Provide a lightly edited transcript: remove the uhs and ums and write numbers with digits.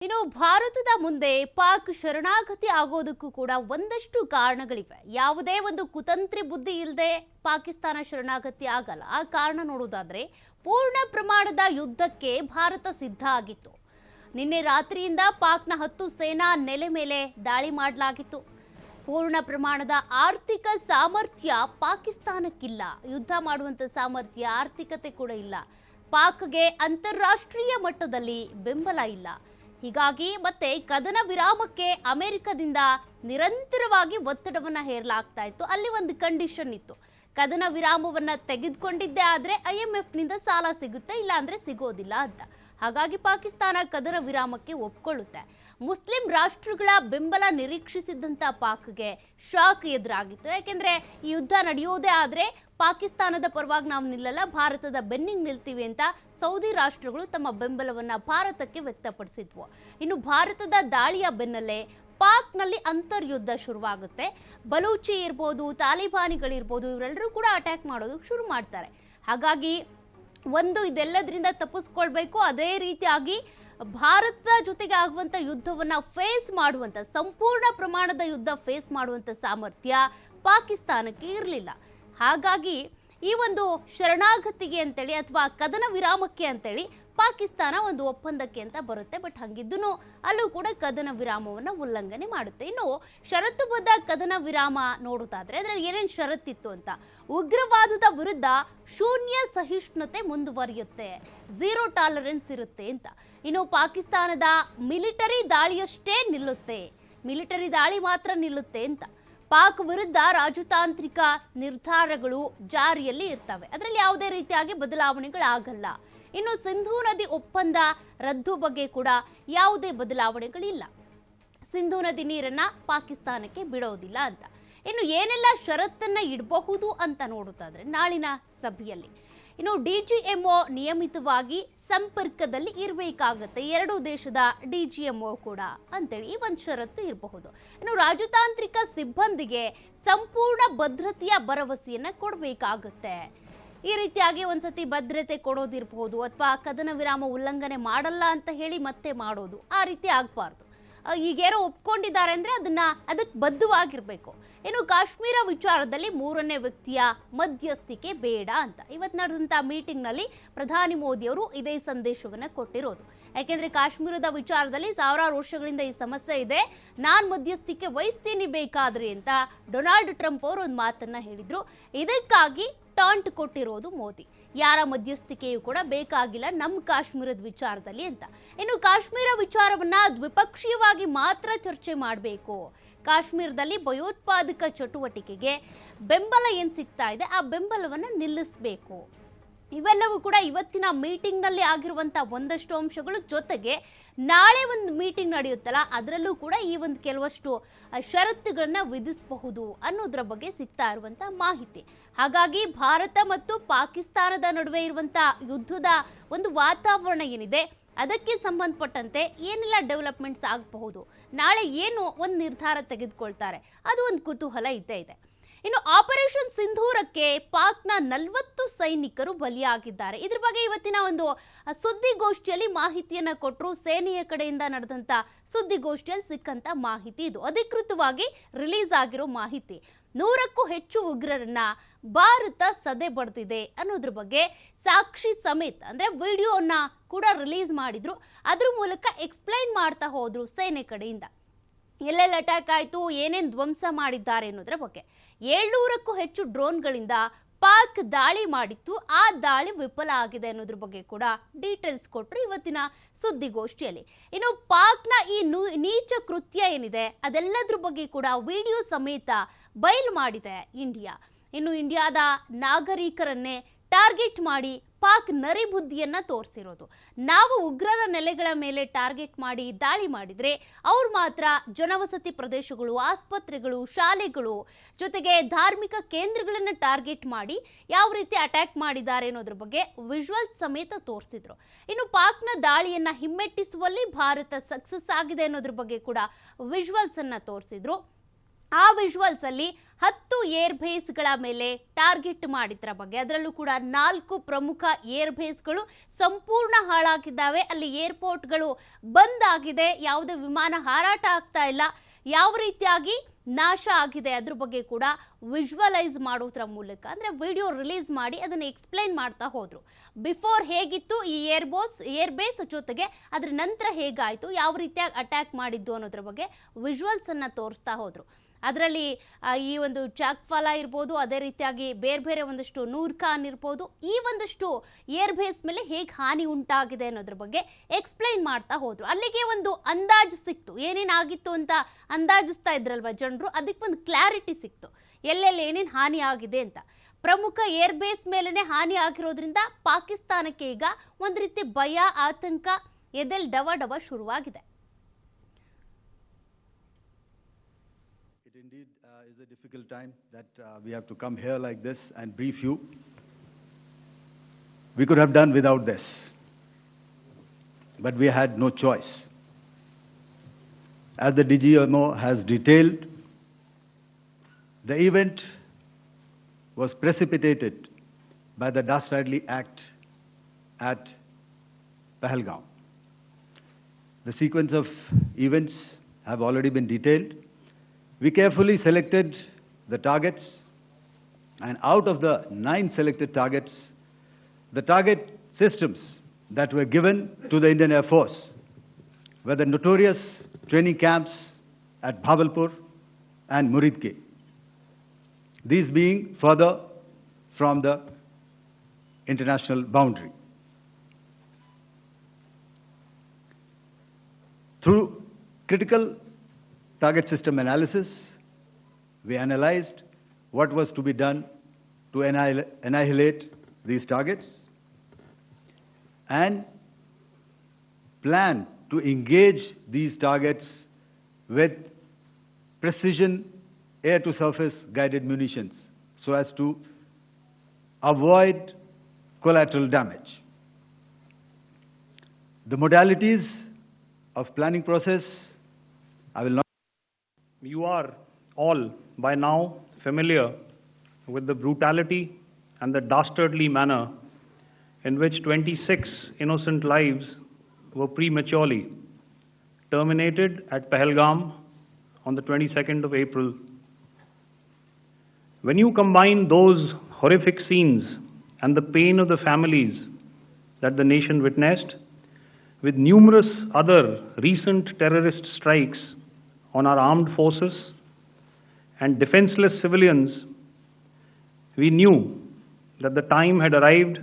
ಇನ್ನು ಭಾರತದ ಮುಂದೆ ಪಾಕ್ ಶರಣಾಗತಿ ಆಗೋದಕ್ಕೂ ಕೂಡ ಒಂದಷ್ಟು ಕಾರಣಗಳಿವೆ. ಯಾವುದೇ ಒಂದು ಕುತಂತ್ರಿ ಬುದ್ಧಿ ಇಲ್ಲದೆ ಪಾಕಿಸ್ತಾನ ಶರಣಾಗತಿ ಆಗಲ್ಲ. ಆ ಕಾರಣ ನೋಡೋದಾದ್ರೆ ಪೂರ್ಣ ಪ್ರಮಾಣದ ಯುದ್ಧಕ್ಕೆ ಭಾರತ ಸಿದ್ಧ ಆಗಿತ್ತು. ನಿನ್ನೆ ರಾತ್ರಿಯಿಂದ ಪಾಕ್ನ 10 ಸೇನಾ ನೆಲೆ ಮೇಲೆ ದಾಳಿ ಮಾಡಲಾಗಿತ್ತು. ಪೂರ್ಣ ಪ್ರಮಾಣದ ಆರ್ಥಿಕ ಸಾಮರ್ಥ್ಯ ಪಾಕಿಸ್ತಾನಕ್ಕಿಲ್ಲ. ಯುದ್ಧ ಮಾಡುವಂತ ಸಾಮರ್ಥ್ಯ, ಆರ್ಥಿಕತೆ ಕೂಡ ಇಲ್ಲ. ಪಾಕ್ಗೆ ಅಂತಾರಾಷ್ಟ್ರೀಯ ಮಟ್ಟದಲ್ಲಿ ಬೆಂಬಲ ಇಲ್ಲ. ಹೀಗಾಗಿ ಮತ್ತೆ ಕದನ ವಿರಾಮಕ್ಕೆ ಅಮೆರಿಕದಿಂದ ನಿರಂತರವಾಗಿ ಒತ್ತಡವನ್ನ ಹೇರಲಾಗ್ತಾ ಇತ್ತು. ಅಲ್ಲಿ ಒಂದು ಕಂಡೀಷನ್ ಇತ್ತು, ಕದನ ವಿರಾಮವನ್ನ ತೆಗೆದುಕೊಂಡಿದ್ದೇ ಆದ್ರೆ IMF ನಿಂದ ಸಾಲ ಸಿಗುತ್ತೆ, ಇಲ್ಲ ಅಂದ್ರೆ ಸಿಗೋದಿಲ್ಲ ಅಂತ. ಹಾಗಾಗಿ ಪಾಕಿಸ್ತಾನ ಕದನ ವಿರಾಮಕ್ಕೆ ಒಪ್ಕೊಳ್ಳುತ್ತೆ. ಮುಸ್ಲಿಂ ರಾಷ್ಟ್ರಗಳ ಬೆಂಬಲ ನಿರೀಕ್ಷಿಸಿದ್ದಂತ ಪಾಕ್ಗೆ ಶಾಕ್ ಎದುರಾಗಿತ್ತು. ಯಾಕೆಂದ್ರೆ ಈ ಯುದ್ಧ ನಡೆಯೋದೇ ಆದ್ರೆ ಪಾಕಿಸ್ತಾನದ ಪರವಾಗಿ ನಾವು ನಿಲ್ಲಲ್ಲ, ಭಾರತದ ಬೆನ್ನಿಗೆ ನಿಲ್ತೀವಿ ಅಂತ ಸೌದಿ ರಾಷ್ಟ್ರಗಳು ತಮ್ಮ ಬೆಂಬಲವನ್ನ ಭಾರತಕ್ಕೆ ವ್ಯಕ್ತಪಡಿಸಿದ್ವು. ಇನ್ನು ಭಾರತದ ದಾಳಿಯ ಬೆನ್ನಲ್ಲೇ ಪಾಕ್ನಲ್ಲಿ ಅಂತರ್ಯುದ್ಧ ಶುರುವಾಗುತ್ತೆ. ಬಲೂಚಿ ಇರ್ಬೋದು, ತಾಲಿಬಾನಿಗಳಿರ್ಬೋದು, ಇವರೆಲ್ಲರೂ ಕೂಡ ಅಟ್ಯಾಕ್ ಮಾಡೋದು ಶುರು ಮಾಡ್ತಾರೆ. ಹಾಗಾಗಿ ಇದೆಲ್ಲದರಿಂದ ತಪ್ಪಿಸ್ಕೊಳ್ಬೇಕು, ಅದೇ ರೀತಿಯಾಗಿ ಭಾರತದ ಜೊತೆಗೆ ಆಗುವಂತ ಯುದ್ಧವನ್ನ ಫೇಸ್ ಮಾಡುವಂತ, ಸಂಪೂರ್ಣ ಪ್ರಮಾಣದ ಯುದ್ಧ ಫೇಸ್ ಮಾಡುವಂತ ಸಾಮರ್ಥ್ಯ ಪಾಕಿಸ್ತಾನಕ್ಕೆ ಇರಲಿಲ್ಲ. ಹಾಗಾಗಿ ಈ ಒಂದು ಶರಣಾಗತಿಗೆ ಅಂತೇಳಿ ಅಥವಾ ಕದನ ವಿರಾಮಕ್ಕೆ ಅಂತೇಳಿ ಪಾಕಿಸ್ತಾನ ಒಂದು ಒಪ್ಪಂದಕ್ಕೆ ಅಂತ ಬರುತ್ತೆ. ಬಟ್ ಹಂಗಿದ್ದೂ ಅಲ್ಲೂ ಕೂಡ ಕದನ ವಿರಾಮವನ್ನು ಉಲ್ಲಂಘನೆ ಮಾಡುತ್ತೆ. ಇನ್ನು ಷರತ್ತುಬದ್ಧ ಕದನ ವಿರಾಮ ನೋಡೋದಾದ್ರೆ ಅದರಲ್ಲಿ ಏನೇನು ಷರತ್ತಿತ್ತು ಅಂತ, ಉಗ್ರವಾದದ ವಿರುದ್ಧ ಶೂನ್ಯ ಸಹಿಷ್ಣುತೆ ಮುಂದುವರಿಯುತ್ತೆ, 0 ಟಾಲರೆನ್ಸ್ ಇರುತ್ತೆ ಅಂತ. ಇನ್ನು ಪಾಕಿಸ್ತಾನದ ಮಿಲಿಟರಿ ದಾಳಿಯಷ್ಟೇ ನಿಲ್ಲುತ್ತೆ, ಮಿಲಿಟರಿ ದಾಳಿ ಮಾತ್ರ ನಿಲ್ಲುತ್ತೆ ಅಂತ. ಪಾಕ್ ವಿರುದ್ಧ ರಾಜತಾಂತ್ರಿಕ ನಿರ್ಧಾರಗಳು ಜಾರಿಯಲ್ಲಿ ಇರ್ತವೆ, ಅದರಲ್ಲಿ ಯಾವುದೇ ರೀತಿಯಾಗಿ ಬದಲಾವಣೆಗಳಾಗಲ್ಲ. ಇನ್ನು ಸಿಂಧೂ ನದಿ ಒಪ್ಪಂದ ರದ್ದು ಬಗ್ಗೆ ಕೂಡ ಯಾವುದೇ ಬದಲಾವಣೆಗಳಿಲ್ಲ, ಸಿಂಧೂ ನದಿ ನೀರನ್ನ ಪಾಕಿಸ್ತಾನಕ್ಕೆ ಬಿಡೋದಿಲ್ಲ ಅಂತ. ಇನ್ನು ಏನೆಲ್ಲ ಷರತ್ತನ್ನ ಇಡಬಹುದು ಅಂತ ನೋಡುತ್ತಾದ್ರೆ ನಾಳಿನ ಸಭೆಯಲ್ಲಿ ಇನ್ನು DGMO ನಿಯಮಿತವಾಗಿ ಸಂಪರ್ಕದಲ್ಲಿ ಇರಬೇಕಾಗತ್ತೆ, 2 ದೇಶದ DGMO ಕೂಡ ಅಂತೇಳಿ ಈ ಒಂದು ಷರತ್ತು ಇರಬಹುದು. ಇನ್ನು ರಾಜತಾಂತ್ರಿಕ ಸಿಬ್ಬಂದಿಗೆ ಸಂಪೂರ್ಣ ಭದ್ರತೆಯ ಭರವಸೆಯನ್ನ ಕೊಡಬೇಕಾಗುತ್ತೆ. ಈ ರೀತಿಯಾಗಿ ಒಂದ್ಸತಿ ಭದ್ರತೆ ಕೊಡೋದಿರಬಹುದು, ಅಥವಾ ಕದನ ವಿರಾಮ ಉಲ್ಲಂಘನೆ ಮಾಡಲ್ಲ ಅಂತ ಹೇಳಿ ಮತ್ತೆ ಮಾಡೋದು, ಆ ರೀತಿ ಆಗಬಾರ್ದು. ಈಗೇನೋ ಒಪ್ಕೊಂಡಿದ್ದಾರೆ ಅಂದ್ರೆ ಅದಕ್ಕೆ ಬದ್ಧವಾಗಿರ್ಬೇಕು. ಇನ್ನು ಕಾಶ್ಮೀರ ವಿಚಾರದಲ್ಲಿ 3ನೇ ವ್ಯಕ್ತಿಯ ಮಧ್ಯಸ್ಥಿಕೆ ಬೇಡ ಅಂತ ಇವತ್ತು ನಡೆದಂತ ಮೀಟಿಂಗ್ ನಲ್ಲಿ ಪ್ರಧಾನಿ ಮೋದಿ ಅವರು ಇದೇ ಸಂದೇಶವನ್ನ ಕೊಟ್ಟಿರೋದು. ಯಾಕೆಂದ್ರೆ ಕಾಶ್ಮೀರದ ವಿಚಾರದಲ್ಲಿ ಸಾವಿರಾರು ವರ್ಷಗಳಿಂದ ಈ ಸಮಸ್ಯೆ ಇದೆ, ನಾನ್ ಮಧ್ಯಸ್ಥಿಕೆ ವಹಿಸ್ತೀನಿ ಬೇಕಾದ್ರೆ ಅಂತ ಡೊನಾಲ್ಡ್ ಟ್ರಂಪ್ ಅವರು ಒಂದು ಮಾತನ್ನ ಹೇಳಿದ್ರು. ಇದಕ್ಕಾಗಿ ಟಾಂಟ್ ಕೊಟ್ಟಿರೋದು ಮೋದಿ, ಯಾರ ಮಧ್ಯಸ್ಥಿಕೆಯೂ ಕೂಡ ಬೇಕಾಗಿಲ್ಲ ನಮ್ಮ ಕಾಶ್ಮೀರದ ವಿಚಾರದಲ್ಲಿ ಅಂತ. ಇನ್ನು ಕಾಶ್ಮೀರ ವಿಚಾರವನ್ನ ದ್ವಿಪಕ್ಷೀಯವಾಗಿ ಮಾತ್ರ ಚರ್ಚೆ ಮಾಡಬೇಕು, ಕಾಶ್ಮೀರದಲ್ಲಿ ಭಯೋತ್ಪಾದಕ ಚಟುವಟಿಕೆಗೆ ಬೆಂಬಲ ಏನು ಸಿಗ್ತಾ ಇದೆ ಆ ಬೆಂಬಲವನ್ನ ನಿಲ್ಲಿಸಬೇಕು. ಇವೆಲ್ಲವೂ ಕೂಡ ಇವತ್ತಿನ ಮೀಟಿಂಗ್ ನಲ್ಲಿ ಆಗಿರುವಂತ ಒಂದಷ್ಟು ಅಂಶಗಳು. ಜೊತೆಗೆ ನಾಳೆ ಒಂದು ಮೀಟಿಂಗ್ ನಡೆಯುತ್ತಲ್ಲ, ಅದರಲ್ಲೂ ಕೂಡ ಈ ಒಂದು ಕೆಲವಷ್ಟು ಷರತ್ತುಗಳನ್ನ ವಿಧಿಸಬಹುದು ಅನ್ನೋದ್ರ ಬಗ್ಗೆ ಸಿಗ್ತಾ ಇರುವಂತ ಮಾಹಿತಿ. ಹಾಗಾಗಿ ಭಾರತ ಮತ್ತು ಪಾಕಿಸ್ತಾನದ ನಡುವೆ ಇರುವಂತ ಯುದ್ಧದ ಒಂದು ವಾತಾವರಣ ಏನಿದೆ ಅದಕ್ಕೆ ಸಂಬಂಧಪಟ್ಟಂತೆ ಏನೆಲ್ಲ ಡೆವಲಪ್ಮೆಂಟ್ಸ್ ಆಗಬಹುದು, ನಾಳೆ ಏನು ಒಂದು ನಿರ್ಧಾರ ತೆಗೆದುಕೊಳ್ತಾರೆ, ಅದು ಒಂದು ಕುತೂಹಲ ಇದ್ದೇ ಇದೆ. ಇನ್ನು ಆಪರೇಷನ್ ಸಿಂಧೂರಕ್ಕೆ ಪಾಕ್ನ 40 ಸೈನಿಕರು ಬಲಿಯಾಗಿದ್ದಾರೆ. ಇದ್ರ ಬಗ್ಗೆ ಇವತ್ತಿನ ಒಂದು ಸುದ್ದಿಗೋಷ್ಠಿಯಲ್ಲಿ ಮಾಹಿತಿಯನ್ನ ಕೊಟ್ಟರು. ಸೇನೆಯ ಕಡೆಯಿಂದ ನಡೆದಂತ ಸುದ್ದಿಗೋಷ್ಠಿಯಲ್ಲಿ ಸಿಕ್ಕಂತ ಮಾಹಿತಿ ಇದು, ಅಧಿಕೃತವಾಗಿ ರಿಲೀಸ್ ಆಗಿರೋ ಮಾಹಿತಿ. 100ಕ್ಕೂ ಹೆಚ್ಚು ಉಗ್ರರನ್ನ ಭಾರತ ಸದೆ ಬಡ್ದಿದೆ ಅನ್ನೋದ್ರ ಬಗ್ಗೆ ಸಾಕ್ಷಿ ಸಮೇತ ಅಂದ್ರೆ ವಿಡಿಯೋನ ಕೂಡ ರಿಲೀಸ್ ಮಾಡಿದ್ರು. ಅದ್ರ ಮೂಲಕ ಎಕ್ಸ್ಪ್ಲೈನ್ ಮಾಡ್ತಾ ಹೋದ್ರು ಸೇನೆ ಕಡೆಯಿಂದ ಎಲ್ಲೆಲ್ಲ ಅಟ್ಯಾಕ್ ಆಯಿತು, ಏನೇನು ಧ್ವಂಸ ಮಾಡಿದ್ದಾರೆ ಅನ್ನೋದ್ರ ಬಗ್ಗೆ. 700ಕ್ಕೂ ಹೆಚ್ಚು ಡ್ರೋನ್ಗಳಿಂದ ಪಾಕ್ ದಾಳಿ ಮಾಡಿತ್ತು, ಆ ದಾಳಿ ವಿಫಲ ಆಗಿದೆ ಅನ್ನೋದ್ರ ಬಗ್ಗೆ ಕೂಡ ಡೀಟೇಲ್ಸ್ ಕೊಟ್ಟರು ಇವತ್ತಿನ ಸುದ್ದಿಗೋಷ್ಠಿಯಲ್ಲಿ. ಇನ್ನು ಪಾಕ್ನ ಈ ನೀಚ ಕೃತ್ಯ ಏನಿದೆ ಅದೆಲ್ಲದ್ರ ಬಗ್ಗೆ ಕೂಡ ವಿಡಿಯೋ ಸಮೇತ ಬಯಲು ಮಾಡಿದೆ ಇಂಡಿಯಾ. ಇನ್ನು ಇಂಡಿಯಾದ ನಾಗರಿಕರನ್ನೇ ಟಾರ್ಗೆಟ್ ಮಾಡಿ ಪಾಕ್ ನರಿಬುದ್ಧಿಯನ್ನ ತೋರಿಸಿರೋದು. ನಾವು ಉಗ್ರರ ನೆಲೆಗಳ ಮೇಲೆ ಟಾರ್ಗೆಟ್ ಮಾಡಿ ದಾಳಿ ಮಾಡಿದ್ರೆ ಅವ್ರು ಮಾತ್ರ ಜನವಸತಿ ಪ್ರದೇಶಗಳು, ಆಸ್ಪತ್ರೆಗಳು, ಶಾಲೆಗಳು, ಜೊತೆಗೆ ಧಾರ್ಮಿಕ ಕೇಂದ್ರಗಳನ್ನು ಟಾರ್ಗೆಟ್ ಮಾಡಿ ಯಾವ ರೀತಿ ಅಟ್ಯಾಕ್ ಮಾಡಿದ್ದಾರೆ ಅನ್ನೋದ್ರ ಬಗ್ಗೆ ವಿಜುವಲ್ಸ್ ಸಮೇತ ತೋರಿಸಿದ್ರು. ಇನ್ನು ಪಾಕ್ನ ದಾಳಿಯನ್ನ ಹಿಮ್ಮೆಟ್ಟಿಸುವಲ್ಲಿ ಭಾರತ ಸಕ್ಸಸ್ ಆಗಿದೆ ಅನ್ನೋದ್ರ ಬಗ್ಗೆ ಕೂಡ ವಿಜುವಲ್ಸ್ ಅನ್ನ ತೋರಿಸಿದ್ರು. ಆ ವಿಜುವಲ್ಸ್ ಅಲ್ಲಿ 10 ಏರ್ ಬೇಸ್ಗಳ ಮೇಲೆ ಟಾರ್ಗೆಟ್ ಮಾಡಿದ್ರ ಬಗ್ಗೆ, ಅದರಲ್ಲೂ ಕೂಡ 4 ಪ್ರಮುಖ ಏರ್ ಬೇಸ್ಗಳು ಸಂಪೂರ್ಣ ಹಾಳಾಗಿದ್ದಾವೆ. ಅಲ್ಲಿ ಏರ್ಪೋರ್ಟ್ಗಳು ಬಂದ್ ಆಗಿದೆ, ಯಾವುದೇ ವಿಮಾನ ಹಾರಾಟ ಆಗ್ತಾ ಇಲ್ಲ, ಯಾವ ರೀತಿಯಾಗಿ ನಾಶ ಆಗಿದೆ ಅದ್ರ ಬಗ್ಗೆ ಕೂಡ ವಿಜುವಲೈಸ್ ಮಾಡೋದ್ರ ಮೂಲಕ, ಅಂದರೆ ವಿಡಿಯೋ ರಿಲೀಸ್ ಮಾಡಿ ಅದನ್ನು ಎಕ್ಸ್ಪ್ಲೈನ್ ಮಾಡ್ತಾ ಹೋದರು. ಬಿಫೋರ್ ಹೇಗಿತ್ತು ಈ ಏರ್ ಬೇಸ್ ಜೊತೆಗೆ ಅದರ ನಂತರ ಹೇಗಾಯಿತು, ಯಾವ ರೀತಿಯಾಗಿ ಅಟ್ಯಾಕ್ ಮಾಡಿದ್ದು ಅನ್ನೋದ್ರ ಬಗ್ಗೆ ವಿಜುವಲ್ಸನ್ನು ತೋರಿಸ್ತಾ ಹೋದರು. ಅದರಲ್ಲಿ ಈ ಒಂದು ಚಾಕ್ಫಾಲ ಇರ್ಬೋದು, ಅದೇ ರೀತಿಯಾಗಿ ಬೇರೆ ಬೇರೆ ಒಂದಷ್ಟು ನೂರ್ ಖಾನ್ ಇರ್ಬೋದು, ಈ ಒಂದಷ್ಟು ಏರ್ ಬೇಸ್ ಮೇಲೆ ಹೇಗೆ ಹಾನಿ ಉಂಟಾಗಿದೆ ಅನ್ನೋದ್ರ ಬಗ್ಗೆ ಎಕ್ಸ್ಪ್ಲೈನ್ ಮಾಡ್ತಾ ಹೋದ್ರು. ಅಲ್ಲಿಗೆ ಒಂದು ಅಂದಾಜು ಸಿಕ್ತು, ಏನೇನಾಗಿತ್ತು ಅಂತ ಅಂದಾಜಿಸ್ತಾ ಇದ್ರಲ್ವ ಜನರು, ಅದಕ್ಕೆ ಒಂದು ಕ್ಲಾರಿಟಿ ಸಿಕ್ತು ಎಲ್ಲೆಲ್ಲಿ ಏನೇನು ಹಾನಿ ಆಗಿದೆ ಅಂತ. ಪ್ರಮುಖ ಏರ್ ಬೇಸ್ ಮೇಲೇ ಹಾನಿ ಆಗಿರೋದ್ರಿಂದ ಪಾಕಿಸ್ತಾನಕ್ಕೆ ಈಗ ಒಂದು ರೀತಿ ಭಯ, ಆತಂಕ, ಎದೆಲ್ ಡವ ಡವ ಶುರುವಾಗಿದೆ. Indeed, is a difficult time that we have to come here like this and brief you. We could have done without this, but we had no choice. As the DGMO has detailed, the event was precipitated by the dastardly act at Pahalgam. The sequence of events have already been detailed. We carefully selected the targets, and out of the 9 selected targets, the target systems that were given to the Indian Air Force were the notorious training camps at Bhavalpur and Muridke, these being further from the international boundary. Through critical target system analysis, we analyzed what was to be done to annihilate these targets and plan to engage these targets with precision air-to-surface guided munitions so as to avoid collateral damage. The modalities of planning process, I will not. You are all by now familiar with the brutality and the dastardly manner in which 26 innocent lives were prematurely terminated at Pahalgam on the 22nd of April. When you combine those horrific scenes and the pain of the families that the nation witnessed with numerous other recent terrorist strikes on our armed forces and defenseless civilians, we knew that the time had arrived